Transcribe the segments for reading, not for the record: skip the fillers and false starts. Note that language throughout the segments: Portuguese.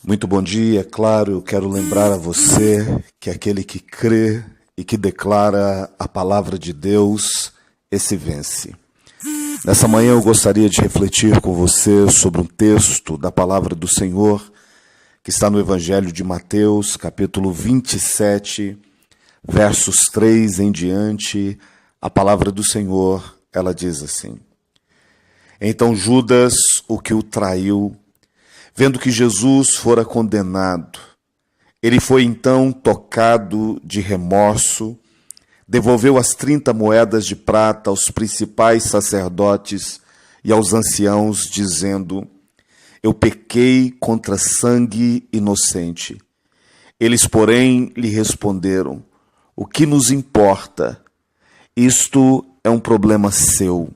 Muito bom dia. Claro, eu quero lembrar a você que aquele que crê e que declara a palavra de Deus, esse vence. Nessa manhã eu gostaria de refletir com você sobre um texto da palavra do Senhor que está no Evangelho de Mateus, capítulo 27, versos 3 em diante. A palavra do Senhor, ela diz assim: Então Judas, o que o traiu, vendo que Jesus fora condenado, ele foi então tocado de remorso, devolveu as 30 moedas de prata aos principais sacerdotes e aos anciãos, dizendo: Eu pequei contra sangue inocente. Eles, porém, lhe responderam: O que nos importa? Isto é um problema seu.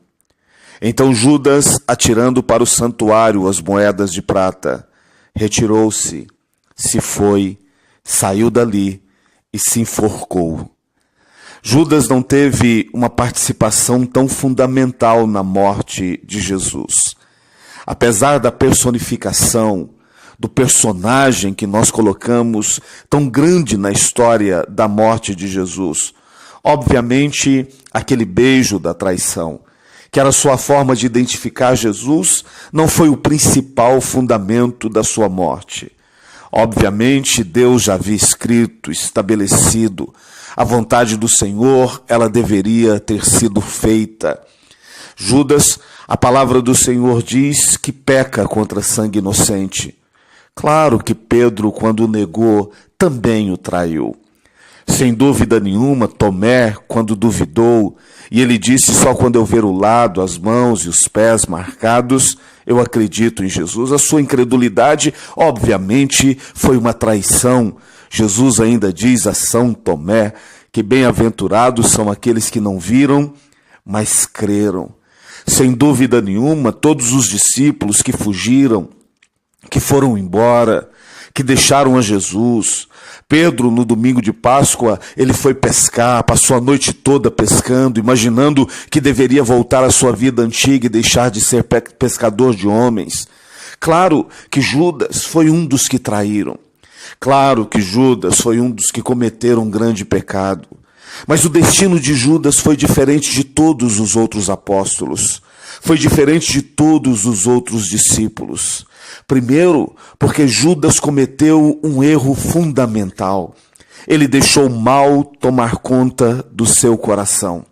Então Judas, atirando para o santuário as moedas de prata, retirou-se, se foi, saiu dali e se enforcou. Judas não teve uma participação tão fundamental na morte de Jesus. Apesar da personificação, do personagem que nós colocamos tão grande na história da morte de Jesus, obviamente aquele beijo da traição, que era sua forma de identificar Jesus, não foi o principal fundamento da sua morte. Obviamente, Deus já havia escrito, estabelecido, a vontade do Senhor, ela deveria ter sido feita. Judas, a palavra do Senhor diz que peca contra sangue inocente. Claro que Pedro, quando o negou, também o traiu. Sem dúvida nenhuma, Tomé, quando duvidou, e ele disse: só quando eu ver o lado, as mãos e os pés marcados, eu acredito em Jesus. A sua incredulidade, obviamente, foi uma traição. Jesus ainda diz a São Tomé que bem-aventurados são aqueles que não viram, mas creram. Sem dúvida nenhuma, todos os discípulos que fugiram, que foram embora, que deixaram a Jesus. Pedro, no domingo de Páscoa, ele foi pescar, passou a noite toda pescando, imaginando que deveria voltar à sua vida antiga e deixar de ser pescador de homens. Claro que Judas foi um dos que traíram. Claro que Judas foi um dos que cometeram um grande pecado. Mas o destino de Judas foi diferente de todos os outros apóstolos. Foi diferente de todos os outros discípulos. Primeiro, porque Judas cometeu um erro fundamental. Ele deixou o mal tomar conta do seu coração.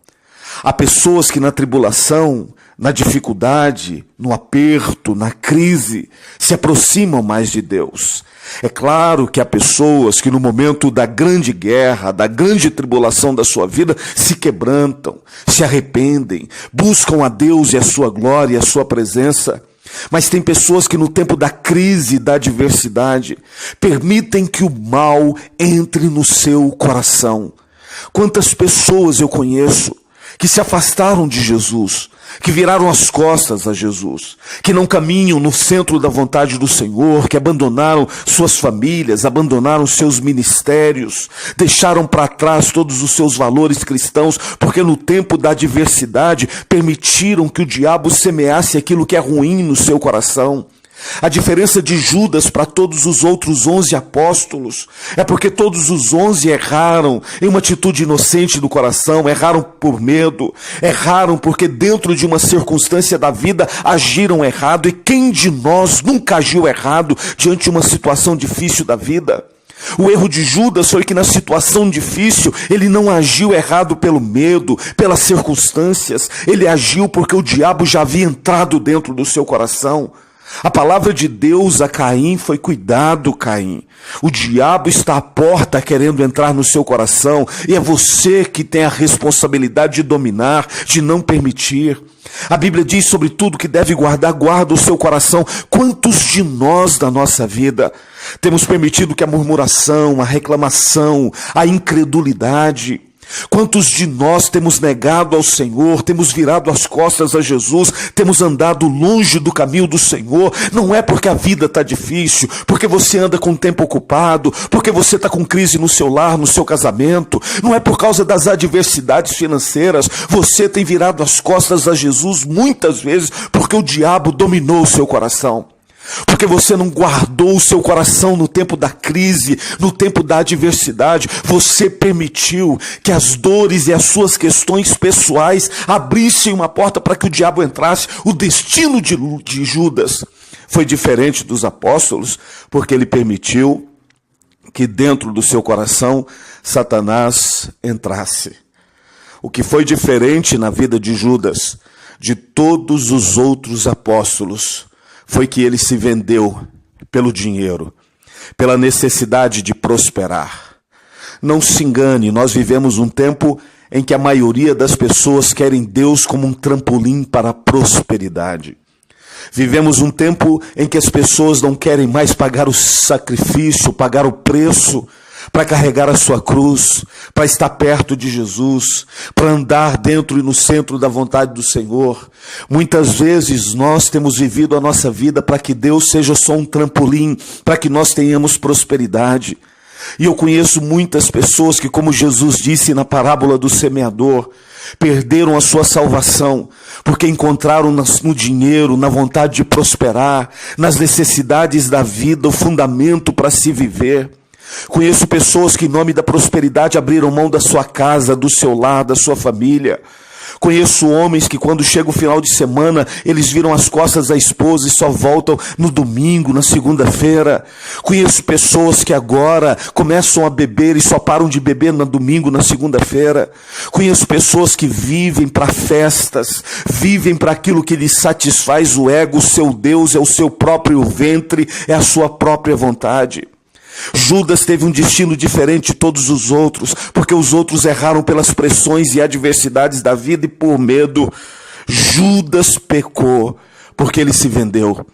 Há pessoas que na tribulação, na dificuldade, no aperto, na crise, se aproximam mais de Deus. É claro que há pessoas que no momento da grande guerra, da grande tribulação da sua vida, se quebrantam, se arrependem, buscam a Deus e a sua glória e a sua presença. Mas tem pessoas que no tempo da crise, da adversidade, permitem que o mal entre no seu coração. Quantas pessoas eu conheço que se afastaram de Jesus, que viraram as costas a Jesus, que não caminham no centro da vontade do Senhor, que abandonaram suas famílias, abandonaram seus ministérios, deixaram para trás todos os seus valores cristãos, porque no tempo da adversidade permitiram que o diabo semeasse aquilo que é ruim no seu coração. A diferença de Judas para todos os outros 11 apóstolos é porque todos os 11 erraram em uma atitude inocente do coração, erraram por medo, erraram porque dentro de uma circunstância da vida agiram errado. E quem de nós nunca agiu errado diante de uma situação difícil da vida? O erro de Judas foi que na situação difícil ele não agiu errado pelo medo, pelas circunstâncias, ele agiu porque o diabo já havia entrado dentro do seu coração. A palavra de Deus a Caim foi: cuidado, Caim. O diabo está à porta querendo entrar no seu coração e é você que tem a responsabilidade de dominar, de não permitir. A Bíblia diz sobre tudo que deve guardar, guarda o seu coração. Quantos de nós da nossa vida temos permitido que a murmuração, a reclamação, a incredulidade, quantos de nós temos negado ao Senhor, temos virado as costas a Jesus, temos andado longe do caminho do Senhor? Não é porque a vida está difícil, porque você anda com o tempo ocupado, porque você está com crise no seu lar, no seu casamento, não é por causa das adversidades financeiras. Você tem virado as costas a Jesus muitas vezes porque o diabo dominou o seu coração. porque você não guardou o seu coração no tempo da crise, no tempo da adversidade. Você permitiu que as dores e as suas questões pessoais abrissem uma porta para que o diabo entrasse. O destino de Judas foi diferente dos apóstolos, porque ele permitiu que dentro do seu coração Satanás entrasse. O que foi diferente na vida de Judas, de todos os outros apóstolos, foi que ele se vendeu pelo dinheiro, pela necessidade de prosperar. Não se engane, nós vivemos um tempo em que a maioria das pessoas querem Deus como um trampolim para a prosperidade. Vivemos um tempo em que as pessoas não querem mais pagar o sacrifício, pagar o preço para carregar a sua cruz, para estar perto de Jesus, para andar dentro e no centro da vontade do Senhor. Muitas vezes nós temos vivido a nossa vida para que Deus seja só um trampolim, para que nós tenhamos prosperidade. E eu conheço muitas pessoas que, como Jesus disse na parábola do semeador, perderam a sua salvação, porque encontraram no dinheiro, na vontade de prosperar, nas necessidades da vida, o fundamento para se viver. Conheço pessoas que, em nome da prosperidade, abriram mão da sua casa, do seu lar, da sua família. Conheço homens que, quando chega o final de semana, eles viram as costas da esposa e só voltam no domingo, na segunda-feira. Conheço pessoas que agora começam a beber e só param de beber no domingo, na segunda-feira. Conheço pessoas que vivem para festas, vivem para aquilo que lhes satisfaz o ego. O seu Deus é o seu próprio ventre, é a sua própria vontade. Judas teve um destino diferente de todos os outros, porque os outros erraram pelas pressões e adversidades da vida e por medo. Judas pecou porque ele se vendeu,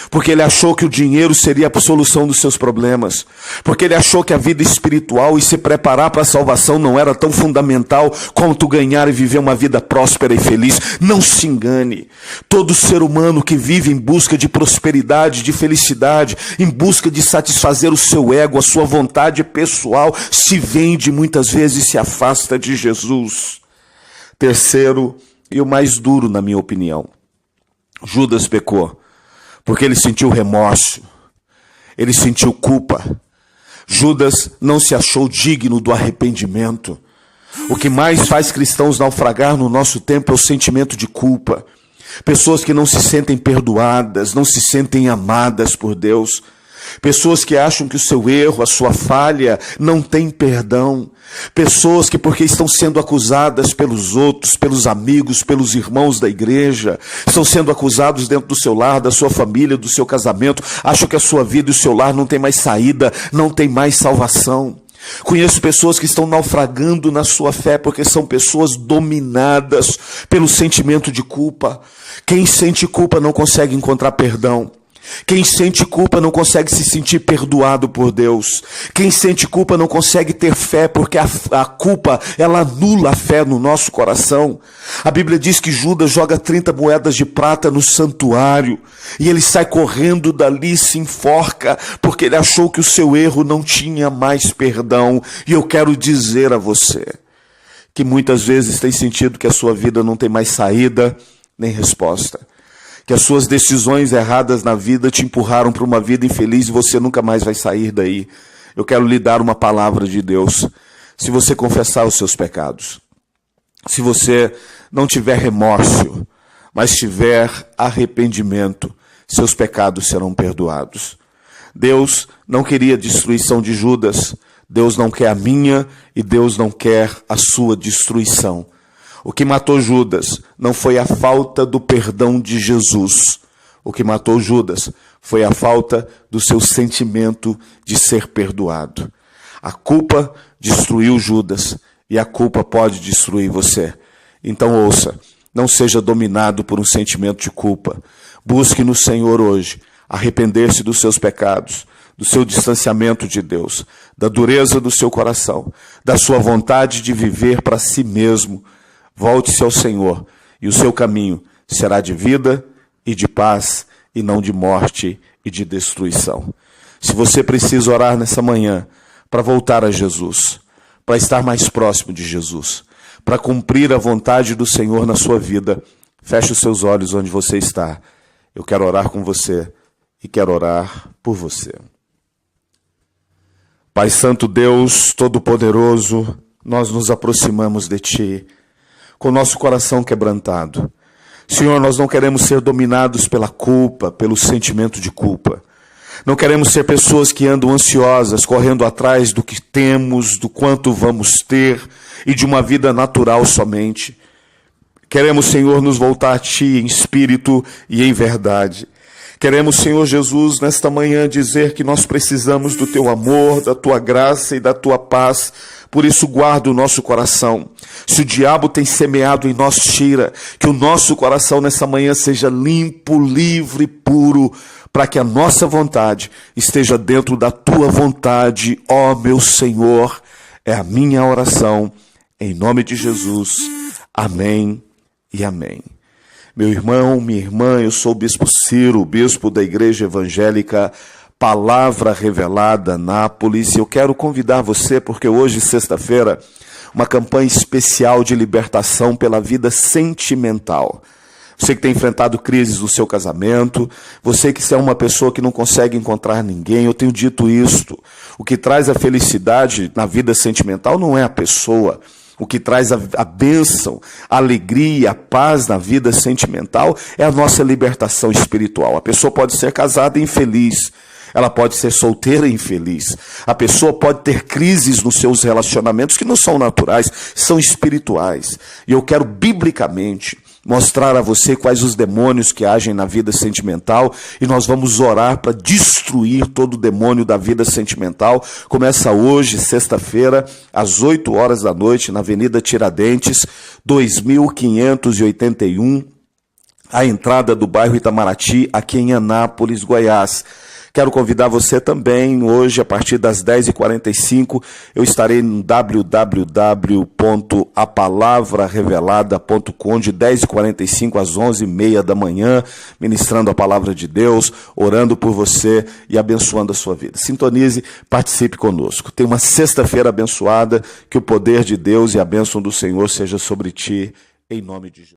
porque ele achou que o dinheiro seria a solução dos seus problemas, porque ele achou que a vida espiritual e se preparar para a salvação não era tão fundamental quanto ganhar e viver uma vida próspera e feliz. Não se engane, todo ser humano que vive em busca de prosperidade, de felicidade, em busca de satisfazer o seu ego, a sua vontade pessoal, se vende muitas vezes e se afasta de Jesus. Terceiro, e o mais duro na minha opinião, Judas pecou porque ele sentiu remorso, ele sentiu culpa. Judas não se achou digno do arrependimento. O que mais faz cristãos naufragar no nosso tempo é o sentimento de culpa. Pessoas que não se sentem perdoadas, não se sentem amadas por Deus. Pessoas que acham que o seu erro, a sua falha, não tem perdão. Pessoas que, porque estão sendo acusadas pelos outros, pelos amigos, pelos irmãos da igreja, estão sendo acusados dentro do seu lar, da sua família, do seu casamento, acham que a sua vida e o seu lar não tem mais saída, não tem mais salvação. Conheço pessoas que estão naufragando na sua fé porque são pessoas dominadas pelo sentimento de culpa. Quem sente culpa não consegue encontrar perdão. Quem sente culpa não consegue se sentir perdoado por Deus. Quem sente culpa não consegue ter fé, porque a culpa, ela anula a fé no nosso coração. A Bíblia diz que Judas joga 30 moedas de prata no santuário, e ele sai correndo dali, se enforca, porque ele achou que o seu erro não tinha mais perdão. E eu quero dizer a você, que muitas vezes tem sentido que a sua vida não tem mais saída, nem resposta. Que as suas decisões erradas na vida te empurraram para uma vida infeliz e você nunca mais vai sair daí. Eu quero lhe dar uma palavra de Deus. Se você confessar os seus pecados, se você não tiver remorso, mas tiver arrependimento, seus pecados serão perdoados. Deus não queria a destruição de Judas, Deus não quer a minha e Deus não quer a sua destruição. O que matou Judas não foi a falta do perdão de Jesus. O que matou Judas foi a falta do seu sentimento de ser perdoado. A culpa destruiu Judas e a culpa pode destruir você. Então ouça, não seja dominado por um sentimento de culpa. Busque no Senhor hoje arrepender-se dos seus pecados, do seu distanciamento de Deus, da dureza do seu coração, da sua vontade de viver para si mesmo. Volte-se ao Senhor, e o seu caminho será de vida e de paz, e não de morte e de destruição. Se você precisa orar nessa manhã para voltar a Jesus, para estar mais próximo de Jesus, para cumprir a vontade do Senhor na sua vida, feche os seus olhos onde você está. Eu quero orar com você e quero orar por você. Pai Santo Deus, Todo-Poderoso, nós nos aproximamos de Ti com nosso coração quebrantado. Senhor, nós não queremos ser dominados pela culpa, pelo sentimento de culpa. Não queremos ser pessoas que andam ansiosas, correndo atrás do que temos, do quanto vamos ter e de uma vida natural somente. Queremos, Senhor, nos voltar a Ti em espírito e em verdade. Queremos, Senhor Jesus, nesta manhã dizer que nós precisamos do Teu amor, da Tua graça e da Tua paz. Por isso, guarda o nosso coração. Se o diabo tem semeado em nós, tira. Que o nosso coração nessa manhã seja limpo, livre, puro, para que a nossa vontade esteja dentro da Tua vontade, ó meu Senhor. É a minha oração, em nome de Jesus. Amém e amém. Meu irmão, minha irmã, eu sou o Bispo Ciro, bispo da Igreja Evangélica Palavra Revelada, Nápoles. Eu quero convidar você, porque hoje, sexta-feira, uma campanha especial de libertação pela vida sentimental. Você que tem enfrentado crises no seu casamento, você que é uma pessoa que não consegue encontrar ninguém, eu tenho dito isto. O que traz a felicidade na vida sentimental não é a pessoa. O que traz a bênção, a alegria, a paz na vida sentimental é a nossa libertação espiritual. A pessoa pode ser casada e infeliz. Ela pode ser solteira e infeliz. A pessoa pode ter crises nos seus relacionamentos que não são naturais, são espirituais. E eu quero, biblicamente, mostrar a você quais os demônios que agem na vida sentimental, e nós vamos orar para destruir todo o demônio da vida sentimental. Começa hoje, sexta-feira, às 8 horas da noite, na Avenida Tiradentes, 2581, a entrada do bairro Itamaraty, aqui em Anápolis, Goiás. Quero convidar você também, hoje, a partir das 10h45, eu estarei no www.apalavrarevelada.com, de 10h45 às 11h30 da manhã, ministrando a palavra de Deus, orando por você e abençoando a sua vida. Sintonize, participe conosco. Tenha uma sexta-feira abençoada, que o poder de Deus e a bênção do Senhor seja sobre ti, em nome de Jesus.